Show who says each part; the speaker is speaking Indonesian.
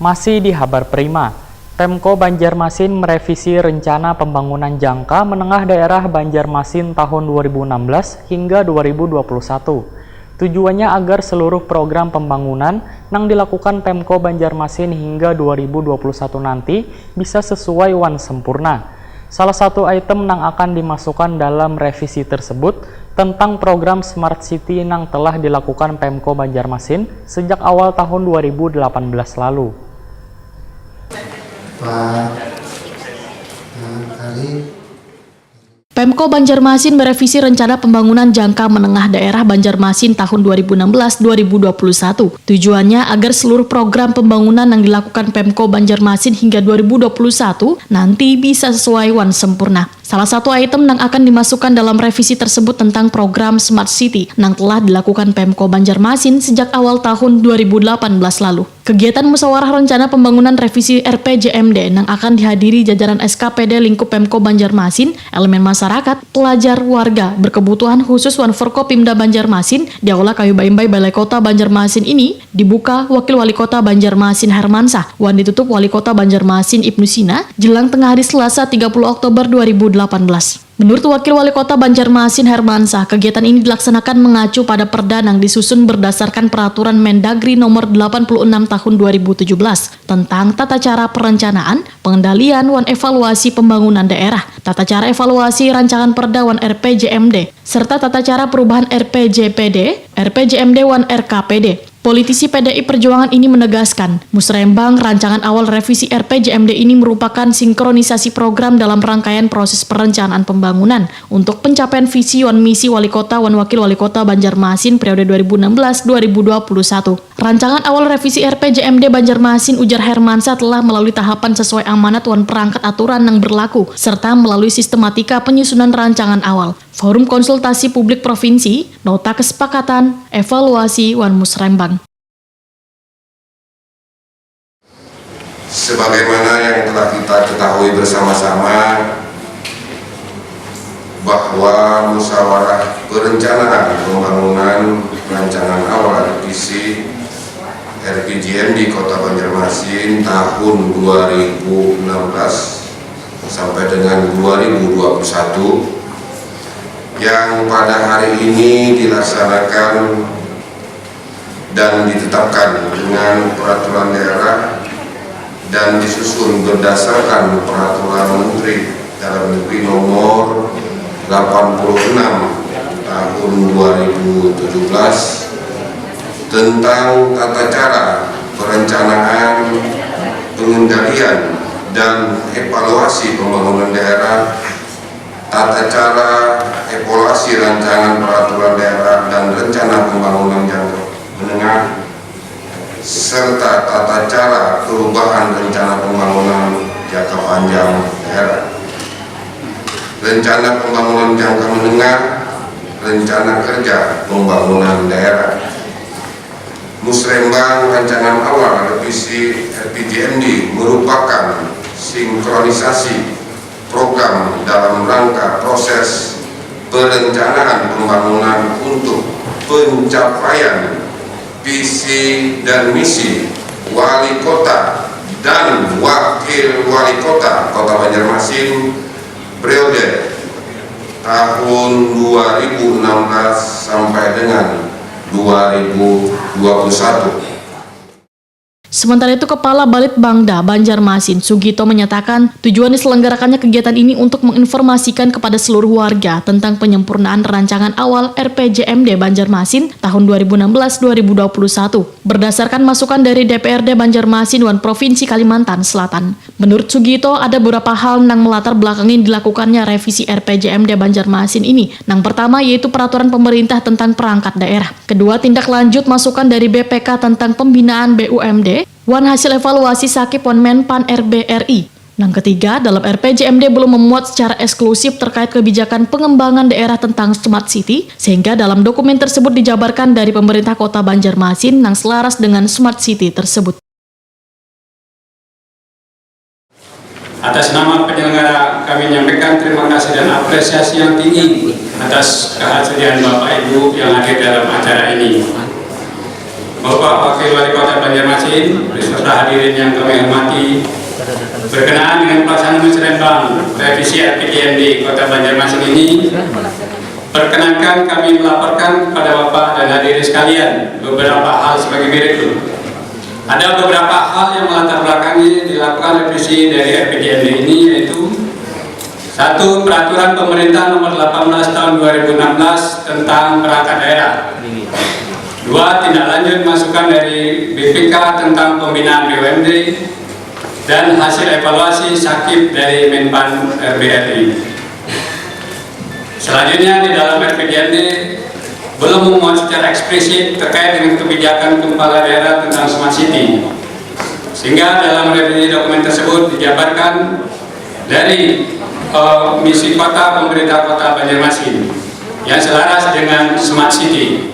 Speaker 1: Masih di Habar Prima, Pemko Banjarmasin merevisi rencana pembangunan jangka menengah daerah Banjarmasin tahun 2016 hingga 2021. Tujuannya agar seluruh program pembangunan yang dilakukan Pemko Banjarmasin hingga 2021 nanti bisa sesuai wan sempurna. Salah satu item yang akan dimasukkan dalam revisi tersebut tentang program Smart City yang telah dilakukan Pemko Banjarmasin sejak awal tahun 2018 lalu.
Speaker 2: Pemko Banjarmasin merevisi rencana pembangunan jangka menengah daerah Banjarmasin tahun 2016-2021. Tujuannya agar seluruh program pembangunan yang dilakukan Pemko Banjarmasin hingga 2021 nanti bisa sesuai wan sempurna. Salah satu item yang akan dimasukkan dalam revisi tersebut tentang program Smart City yang telah dilakukan Pemko Banjarmasin sejak awal tahun 2018 lalu. Kegiatan musyawarah rencana pembangunan revisi RPJMD yang akan dihadiri jajaran SKPD lingkup Pemko Banjarmasin, elemen masyarakat, pelajar, warga berkebutuhan khusus wan Forkopimda Banjarmasin di Aula Kayu Baimbai Balai Kota Banjarmasin ini dibuka Wakil Wali Kota Banjarmasin Hermansah, wan ditutup Wali Kota Banjarmasin Ibnu Sina jelang tengah hari Selasa 30 Oktober 2018. Menurut Wakil Wali Kota Banjarmasin Hermansah, kegiatan ini dilaksanakan mengacu pada perda yang disusun berdasarkan Peraturan Mendagri Nomor 86 Tahun 2017 tentang tata cara perencanaan, pengendalian, wan evaluasi pembangunan daerah, tata cara evaluasi rancangan perda wan RPJMD, serta tata cara perubahan RPJPD, RPJMD wan RKPD. Politisi PDI Perjuangan ini menegaskan, musrembang rancangan awal revisi RPJMD ini merupakan sinkronisasi program dalam rangkaian proses perencanaan pembangunan untuk pencapaian visi wan misi Wali Kota wan Wakil Wali Kota Banjarmasin periode 2016-2021. Rancangan awal revisi RPJMD Banjarmasin, ujar Hermansah, telah melalui tahapan sesuai amanat wan perangkat aturan yang berlaku, serta melalui sistematika penyusunan rancangan awal, forum konsultasi publik provinsi, nota kesepakatan, evaluasi wan musrembang.
Speaker 3: Sebagaimana yang telah kita ketahui bersama-sama bahwa musyawarah perencanaan pembangunan rancangan awal revisi RPJMD Kota Banjarmasin tahun 2016 sampai dengan 2021 yang pada hari ini dilaksanakan dan ditetapkan dengan peraturan daerah dan disusun berdasarkan Peraturan Menteri Dalam Negeri Nomor 86 Tahun 2017 tentang tata cara perencanaan, pengendalian, dan evaluasi pembangunan daerah, tata cara evaluasi rancangan peraturan daerah dan rencana pembangunan jangka menengah, serta tata cara perubahan rencana pembangunan jangka panjang daerah, rencana pembangunan jangka menengah, rencana kerja pembangunan daerah. Musrembang rancangan awal revisi RPJMD merupakan sinkronisasi program dalam rangka proses perencanaan pembangunan untuk pencapaian visi dan misi Wali Kota dan Wakil Wali Kota Kota Banjarmasin periode tahun 2016 sampai dengan 2021.
Speaker 2: Sementara itu, Kepala Balitbangda Banjarmasin Sugito menyatakan tujuan diselenggarakannya kegiatan ini untuk menginformasikan kepada seluruh warga tentang penyempurnaan rancangan awal RPJMD Banjarmasin tahun 2016-2021 berdasarkan masukan dari DPRD Banjarmasin wan Provinsi Kalimantan Selatan. Menurut Sugito, ada beberapa hal yang melatar belakangin dilakukannya revisi RPJMD Banjarmasin ini. Yang pertama yaitu peraturan pemerintah tentang perangkat daerah. Kedua, tindak lanjut masukan dari BPK tentang pembinaan BUMD. Wan hasil evaluasi Sakip wan Menpan RBRI. Yang ketiga, dalam RPJMD belum memuat secara eksklusif terkait kebijakan pengembangan daerah tentang Smart City, sehingga dalam dokumen tersebut dijabarkan dari pemerintah Kota Banjarmasin yang selaras dengan Smart City tersebut.
Speaker 4: Atas nama penyelenggara kami menyampaikan terima kasih dan apresiasi yang tinggi atas kehadiran Bapak Ibu yang hadir dalam acara ini. Bapak Wakil Wali Kota Banjarmasin, beserta hadirin yang kami hormati, berkenaan dengan pelaksanaan musrenbang revisi RPJMD Kota Banjarmasin ini, perkenankan kami melaporkan kepada Bapak dan hadirin sekalian beberapa hal sebagai berikut. Ada beberapa hal yang melatar belakangi dilakukan revisi dari RPJMD ini, yaitu 1. Peraturan Pemerintah Nomor 18 Tahun 2016 tentang perangkat daerah. 2. Tindak lanjut masukan dari BPK tentang pembinaan BUMD dan hasil evaluasi sakit dari Menpan RBRI. Selanjutnya, di dalam RPJMD belum memuat secara eksplisit terkait dengan kebijakan kepala daerah tentang smart city, sehingga dalam revisi dokumen tersebut dijabarkan dari misi kota pemerintah Kota Banjarmasin yang selaras dengan smart city.